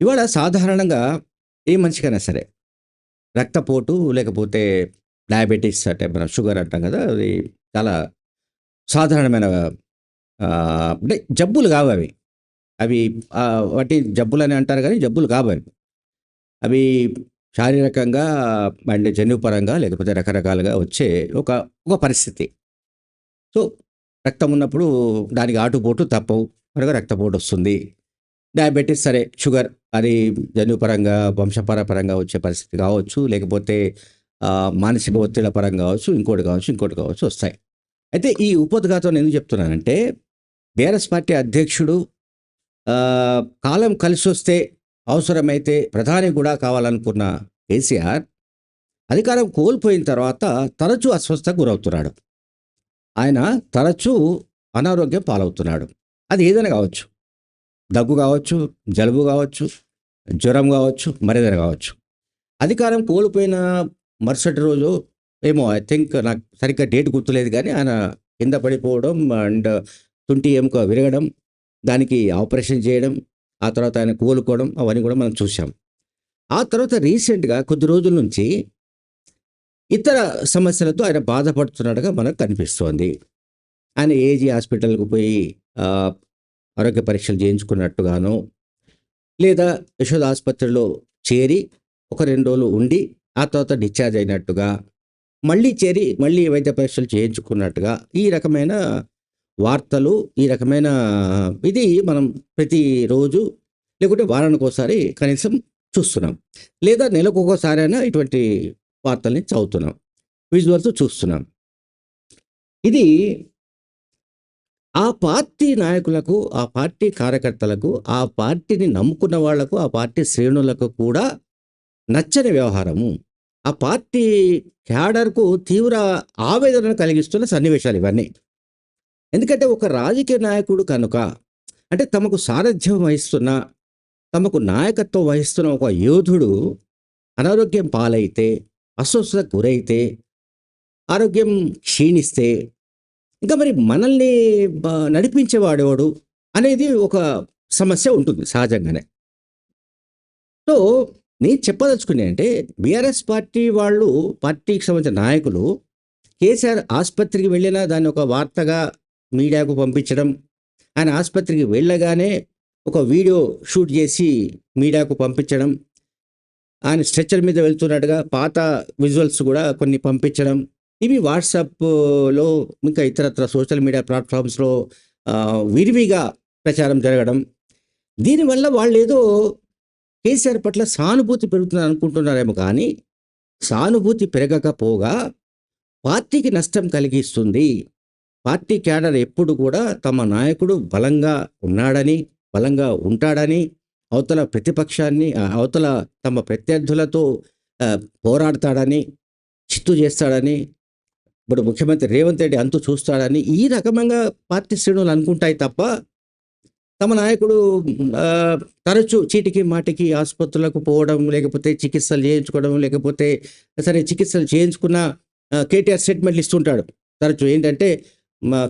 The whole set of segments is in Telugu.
ఇవాళ సాధారణంగా ఏ మనిషికైనా సరే రక్తపోటు లేకపోతే డయాబెటిస్ అంటే మనం షుగర్ అంటాం కదా! అది చాలా సాధారణమైన అంటే జబ్బులు కావవి. అవి వాటి జబ్బులని అంటారు గానీ జబ్బులు కావవి. అవి శారీరకంగా అండ్ జన్యుపరంగా లేకపోతే రకరకాలుగా వచ్చే ఒక ఒక పరిస్థితి. సో, రక్తం ఉన్నప్పుడు దానికి ఆటుపోటు తప్పవు. కనుక రక్తపోటొస్తుంది. డయాబెటిస్ సరే షుగర్ అది జన్యుపరంగా, వంశపారపరంగా వచ్చే పరిస్థితి కావచ్చు. లేకపోతే మానసిక ఒత్తిళ్ళ పరంగా కావచ్చు. ఇంకోటి కావచ్చు, ఇంకోటి కావచ్చు వస్తాయి. అయితే ఈ ఉపోద్ఘాతం నేను ఎందుకు చెప్తున్నానంటే బీఆర్ఎస్ పార్టీ అధ్యక్షుడు కాలం కలిసొస్తే అవసరమైతే ప్రధాని కూడా కావాలనుకున్న కేసీఆర్ అధికారం కోల్పోయిన తర్వాత తరచూ అస్వస్థతకు గురవుతున్నాడు. ఆయన తరచూ అనారోగ్యం పాలవుతున్నాడు. అది ఏదైనా కావచ్చు. దగ్గు కావచ్చు, జలుబు కావచ్చు, జ్వరం కావచ్చు, మరేదైనా కావచ్చు. అధికారం కోల్పోయిన మరుసటి రోజు ఏమో ఐ థింక్ నాకు సరిగ్గా డేట్ గుర్తులేదు గానీ ఆయన కింద పడిపోవడం అండ్ తుంటి ఎముక విరగడం, దానికి ఆపరేషన్ చేయడం, ఆ తర్వాత ఆయన కోలుకోవడం అవన్నీ కూడా మనం చూసాం. ఆ తర్వాత రీసెంట్‌గా కొద్ది రోజుల నుంచి ఇతర సమస్యలతో ఆయన బాధపడుతున్నట్టుగా మనకు కనిపిస్తోంది. ఆయన ఏజీ హాస్పిటల్‌కి పోయి ఆహ్, ఆరోగ్య పరీక్షలు చేయించుకున్నట్టుగానో, లేదా యశోద ఆసుపత్రిలో చేరి ఒక 2 రోజులు ఉండి, ఆ తర్వాత డిశ్చార్జ్ అయినట్టుగా, మళ్ళీ చేరి మళ్ళీ వైద్య పరీక్షలు చేయించుకున్నట్టుగా ఈ రకమైన వార్తలు, ఈ రకమైన ఇది మనం ప్రతిరోజు లేకుంటే వారానికోసారి కనీసం చూస్తున్నాం. లేదా నెలకొకసారైనా ఇటువంటి వార్తల్ని చదువుతున్నాం. విజువల్స్ చూస్తున్నాం. ఇది ఆ పార్టీ నాయకులకు, ఆ పార్టీ కార్యకర్తలకు, ఆ పార్టీని నమ్ముకున్న వాళ్లకు, ఆ పార్టీ శ్రేణులకు కూడా నచ్చని వ్యవహారము. ఆ పార్టీ క్యాడర్‌కు తీవ్ర ఆవేదన కలిగిస్తున్న సన్నివేశాలు ఇవన్నీ. ఎందుకంటే ఒక రాజకీయ నాయకుడు కనుక అంటే తమకు సారథ్యం వహిస్తున్న, తమకు నాయకత్వం వహిస్తున్న ఒక యోధుడు అనారోగ్యం పాలైతే, అస్వస్థతకు గురైతే, ఆరోగ్యం క్షీణిస్తే, ఇంకా మరి మనల్ని నడిపించేవాడెవడు అనేది ఒక సమస్య ఉంటుంది సహజంగానే. సో, నేను చెప్పదలుచుకునేది అంటే బీఆర్ఎస్ పార్టీ వాళ్ళు, పార్టీకి సంబంధించిన నాయకులు కేసీఆర్ ఆస్పత్రికి వెళ్ళినా దాన్ని ఒక వార్తగా మీడియాకు పంపించడం, ఆయన ఆస్పత్రికి వెళ్ళగానే ఒక వీడియో షూట్ చేసి మీడియాకు పంపించడం, ఆయన స్ట్రెచర్ మీద వెళ్తున్నట్టుగా పాత విజువల్స్ కూడా కొన్ని పంపించడం, ఇవి వాట్సాప్‌లో ఇంకా ఇతరత్ర సోషల్ మీడియా ప్లాట్‌ఫామ్స్‌లో విరివిగా ప్రచారం జరగడం. దీనివల్ల వాళ్ళేదో కేసీఆర్ పట్ల సానుభూతి పెరుగుతుందని అనుకుంటున్నారేమో కానీ, సానుభూతి పెరగకపోగా పార్టీకి నష్టం కలిగిస్తుంది. పార్టీ క్యాడర్ ఎప్పుడు కూడా తమ నాయకుడు బలంగా ఉన్నాడని, బలంగా ఉంటాడని, అవతల ప్రతిపక్షాన్ని అవతల తమ ప్రత్యర్థులతో పోరాడతాడని, చిత్తు చేస్తాడని, ఇప్పుడు ముఖ్యమంత్రి రేవంత్ రెడ్డి అంతు చూస్తాడని ఈ రకంగా పార్టీ శ్రేణులు అనుకుంటాయి తప్ప, తమ నాయకుడు తరచూ చీటికి మాటికి ఆసుపత్రులకు పోవడం, లేకపోతే చికిత్సలు చేయించుకోవడం, లేకపోతే సరే చికిత్సలు చేయించుకున్న కేటీఆర్ స్టేట్మెంట్లు ఇస్తుంటాడు. తరచూ ఏంటంటే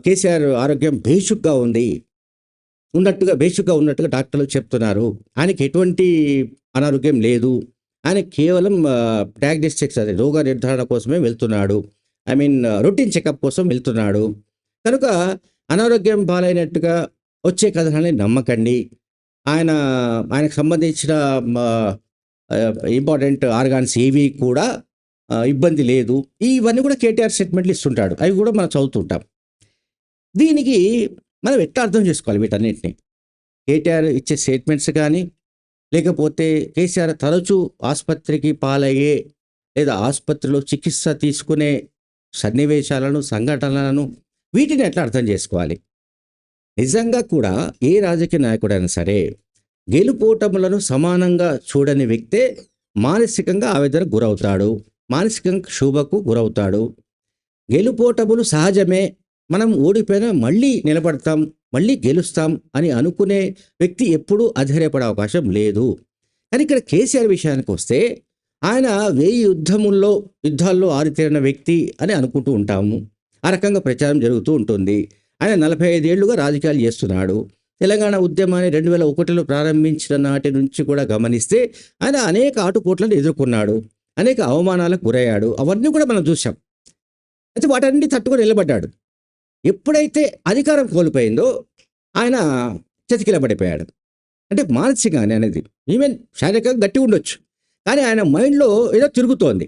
కేసీఆర్ ఆరోగ్యం భేషుగ్గా ఉంది. బేషుగ్గా ఉన్నట్టుగా డాక్టర్లు చెప్తున్నారు. ఆయనకి ఎటువంటి అనారోగ్యం లేదు. ఆయన కేవలం డయాగ్నోస్టిక్స్ అదే రోగ నిర్ధారణ కోసమే వెళ్తున్నాడు. ఐ మీన్ రొటీన్ చెకప్ కోసం వెళ్తున్నాడు. కనుక అనారోగ్యం పాలైనట్టుగా వచ్చే కథనాన్ని నమ్మకండి. ఆయనకు సంబంధించిన ఇంపార్టెంట్ ఆర్గాన్స్ ఏవి కూడా ఇబ్బంది లేదు. ఇవన్నీ కూడా కేటీఆర్ స్టేట్మెంట్లు ఇస్తుంటాడు. అవి కూడా మనం చదువుతుంటాం. దీనికి మనం ఎట్లా అర్థం చేసుకోవాలి వీటన్నిటిని? కేటీఆర్ ఇచ్చే స్టేట్మెంట్స్ కానీ, లేకపోతే కేసీఆర్ తరచూ ఆసుపత్రికి పాలయ్యే లేదా ఆసుపత్రిలో చికిత్స తీసుకునే సన్నివేశాలను, సంఘటనలను వీటిని ఎట్లా అర్థం చేసుకోవాలి? నిజంగా కూడా ఏ రాజకీయ నాయకుడైనా సరే గెలుపోటములను సమానంగా చూడని వ్యక్తే మానసికంగా ఆవేదనకు గురవుతాడు. మానసికంగా క్షోభకు గురవుతాడు. గెలుపోటములు సహజమే. మనం ఓడిపోయినా మళ్ళీ నిలబడతాం, మళ్ళీ గెలుస్తాం అని అనుకునే వ్యక్తి ఎప్పుడూ అధైర్యపడే అవకాశం లేదు. కానీ ఇక్కడ కేసీఆర్ విషయానికి వస్తే ఆయన 1000 యుద్ధాల్లో ఆరితేరిన వ్యక్తి అని అనుకుంటూ ఉంటాము. ఆ రకంగా ప్రచారం జరుగుతూ ఉంటుంది. ఆయన 45 ఏళ్లుగా రాజకీయాలు చేస్తున్నాడు. తెలంగాణ ఉద్యమాన్ని 2001లో ప్రారంభించిన నాటి నుంచి కూడా గమనిస్తే ఆయన అనేక ఆటుపోట్లను ఎదుర్కొన్నాడు. అనేక అవమానాలకు గురయ్యాడు. అవన్నీ కూడా మనం చూసాం. అయితే వాటన్నిటిని తట్టుకొని నిలబడ్డాడు. ఎప్పుడైతే అధికారం కోల్పోయిందో ఆయన చతికిలబడిపోయాడు. అంటే మానసికంగానే అనేది. ఈవెన్ శారీరకంగా గట్టిగా ఉండొచ్చు. కానీ ఆయన మైండ్‌లో ఏదో తిరుగుతోంది.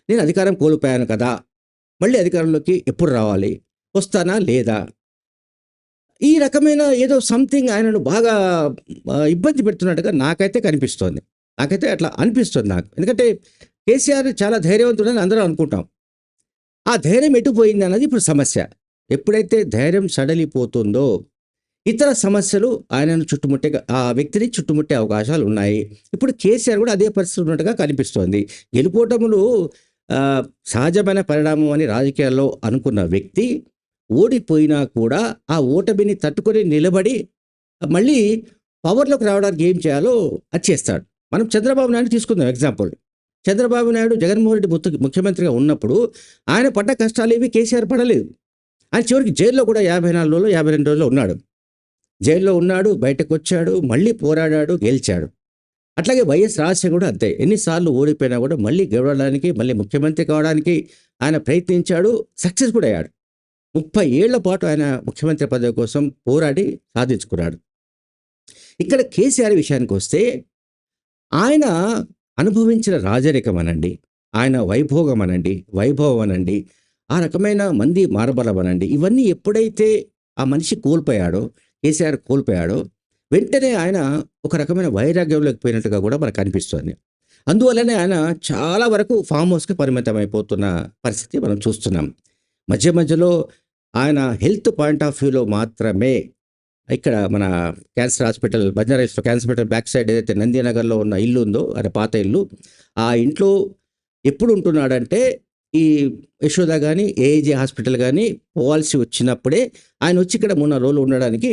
నేను అధికారం కోల్పోయాను కదా! మళ్ళీ అధికారంలోకి ఎప్పుడు రావాలి? వస్తానా? లేదా? ఈ రకమైన ఏదో సంథింగ్ ఆయనను బాగా ఇబ్బంది పెడుతున్నట్టుగా నాకైతే కనిపిస్తోంది. నాకైతే అట్లా అనిపిస్తుంది నాకు. ఎందుకంటే కేసీఆర్ చాలా ధైర్యవంతుడని అందరం అనుకుంటాం. ఆ ధైర్యం ఎటు పోయిందన్నది ఇప్పుడు సమస్య. ఎప్పుడైతే ధైర్యం సడలిపోతుందో ఇతర సమస్యలు ఆయనను చుట్టుముట్టే ఆ వ్యక్తిని చుట్టుముట్టే అవకాశాలు ఉన్నాయి. ఇప్పుడు కేసీఆర్ కూడా అదే పరిస్థితి ఉన్నట్టుగా కనిపిస్తోంది. గెలుపోటములు సహజమైన పరిణామం అని రాజకీయాల్లో అనుకున్న వ్యక్తి ఓడిపోయినా కూడా ఆ ఓటమిని తట్టుకొని నిలబడి మళ్ళీ పవర్‌లోకి రావడానికి ఏం చేయాలో అది చేస్తాడు. మనం చంద్రబాబు నాయుడు తీసుకుందాం ఎగ్జాంపుల్. చంద్రబాబు నాయుడు జగన్మోహన్ రెడ్డి ముఖ్యమంత్రిగా ఉన్నప్పుడు ఆయన పడ్డ కష్టాలేవి కేసీఆర్ పడలేదు. ఆయన చివరికి జైల్లో కూడా 54 రోజులు, 52 రోజులు ఉన్నాడు. జైల్లో ఉన్నాడు, బయటకొచ్చాడు, మళ్ళీ పోరాడాడు, గెలిచాడు. అట్లాగే వైఎస్ రాజశేఖర్ కూడా అంతే. ఎన్నిసార్లు ఓడిపోయినా కూడా మళ్ళీ గెలవడానికి, మళ్ళీ ముఖ్యమంత్రి కావడానికి ఆయన ప్రయత్నించాడు, సక్సెస్ కూడా అయ్యాడు. 30 ఏళ్ల పాటు ఆయన ముఖ్యమంత్రి పదవి కోసం పోరాడి సాధించుకున్నాడు. ఇక్కడ కేసీఆర్ విషయానికి వస్తే ఆయన అనుభవించిన రాజరికం అనండి, ఆయన వైభోగం అనండి, వైభవం అనండి, ఆ రకమైన మంది మారబలం అనండి, ఇవన్నీ ఎప్పుడైతే ఆ మనిషి కోల్పోయాడో, కేసీఆర్ కోల్పోయాడో, వెంటనే ఆయన ఒక రకమైన వైరాగ్యంలోకి పోయినట్టుగా కూడా మనకు అనిపిస్తుంది. అందువల్లనే ఆయన చాలా వరకు ఫామ్ హౌస్‌కి పరిమితమైపోతున్న పరిస్థితి మనం చూస్తున్నాం. మధ్య మధ్యలో ఆయన హెల్త్ పాయింట్ ఆఫ్ వ్యూలో మాత్రమే ఇక్కడ మన క్యాన్సర్ హాస్పిటల్, బంజారాహిల్స్‌లో క్యాన్సర్ హాస్పిటల్ బ్యాక్ సైడ్ ఏదైతే నందినగర్‌లో ఉన్న ఇల్లు ఉందో, అది పాత ఇల్లు. ఆ ఇంట్లో ఎప్పుడు ఉంటున్నాడంటే ఈ యశోద గాని, ఏఐజీ హాస్పిటల్ గాని పోవాల్సి వచ్చినప్పుడే ఆయన వచ్చి ఇక్కడ 3, 4 రోజులు ఉండడానికి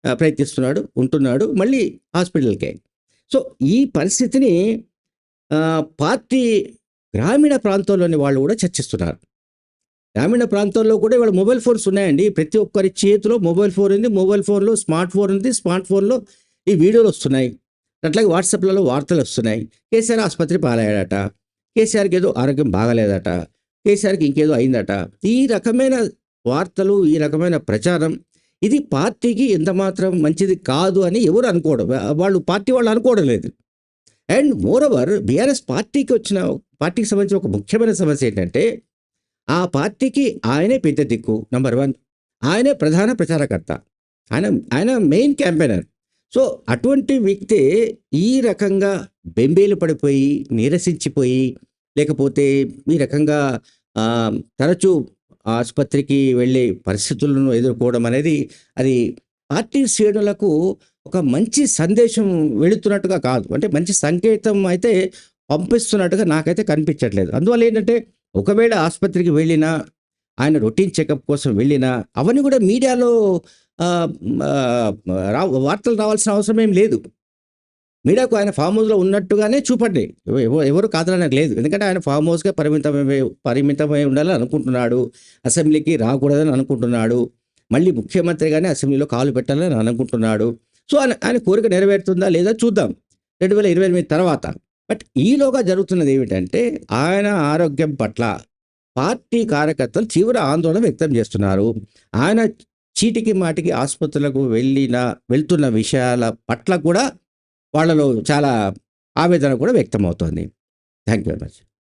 ప్రయత్నిస్తున్నాడు, ఉంటున్నాడు. మళ్ళీ హాస్పిటల్‌కే. సో, ఈ పరిస్థితిని పార్టీ గ్రామీణ ప్రాంతంలోని వాళ్ళు కూడా చర్చిస్తున్నారు. గ్రామీణ ప్రాంతాల్లో కూడా ఇవాళ మొబైల్ ఫోన్స్ ఉన్నాయండి. ప్రతి ఒక్కరి చేతిలో మొబైల్ ఫోన్ ఉంది. మొబైల్ ఫోన్‌లో స్మార్ట్ ఫోన్ ఉంది. స్మార్ట్ ఫోన్‌లో ఈ వీడియోలు వస్తున్నాయి. అట్లాగే వాట్సాప్‌లలో వార్తలు వస్తున్నాయి. కేసీఆర్ ఆసుపత్రి పాలయ్యాడట. కేసీఆర్‌కి ఏదో ఆరోగ్యం బాగాలేదట. కేసీఆర్‌కి ఇంకేదో అయిందట. ఈ రకమైన వార్తలు, ఈ రకమైన ప్రచారం ఇది పార్టీకి ఎంతమాత్రం మంచిది కాదు అని ఎవరు అనుకోవడం. పార్టీ వాళ్ళు అనుకోవడం లేదు. అండ్ మోరోవర్ బీఆర్ఎస్ పార్టీకి సంబంధించిన ఒక ముఖ్యమైన సమస్య ఏంటంటే ఆ పార్టీకి ఆయనే పెద్ద దిక్కు. నంబర్ 1 ఆయనే ప్రధాన ప్రచారకర్త. ఆయన మెయిన్ క్యాంపెయినర్. సో, అటువంటి వ్యక్తి ఈ రకంగా బెంబేలు పడిపోయి, నీరసించిపోయి, లేకపోతే ఈ రకంగా తరచూ ఆసుపత్రికి వెళ్ళే పరిస్థితులను ఎదుర్కోవడం అనేది అది పార్టీ శ్రేణులకు ఒక మంచి సందేశం వెళుతున్నట్టుగా కాదు. అంటే మంచి సంకేతం అయితే పంపిస్తున్నట్టుగా నాకైతే కనిపించట్లేదు. అందువల్ల ఏంటంటే ఒకవేళ ఆసుపత్రికి వెళ్ళినా, ఆయన రొటీన్ చెకప్ కోసం వెళ్ళినా అవన్నీ కూడా మీడియాలో వార్తలు రావాల్సిన అవసరం ఏం లేదు. మీడియాకు ఆయన ఫామ్ హౌస్‌లో ఉన్నట్టుగానే చూపండి. ఎవరు కాదనడానికి లేదు. ఎందుకంటే ఆయన ఫామ్ హౌస్‌కే పరిమితమై ఉండాలని అనుకుంటున్నాడు. అసెంబ్లీకి రాకూడదని అనుకుంటున్నాడు. మళ్ళీ ముఖ్యమంత్రిగానే అసెంబ్లీలో కాలు పెట్టాలని అనుకుంటున్నాడు. సో, ఆయన కోరిక నెరవేరుతుందా లేదా చూద్దాం 2028 తర్వాత. బట్ ఈలోగా జరుగుతున్నది ఏమిటంటే ఆయన ఆరోగ్యం పట్ల పార్టీ కార్యకర్తలు తీవ్ర ఆందోళన వ్యక్తం చేస్తున్నారు. ఆయన చీటికి మాటికి ఆసుపత్రులకు వెళ్తున్న విషయాల పట్ల కూడా వాళ్ళలో చాలా ఆవేదన కూడా వ్యక్తమవుతోంది. Thank you very much.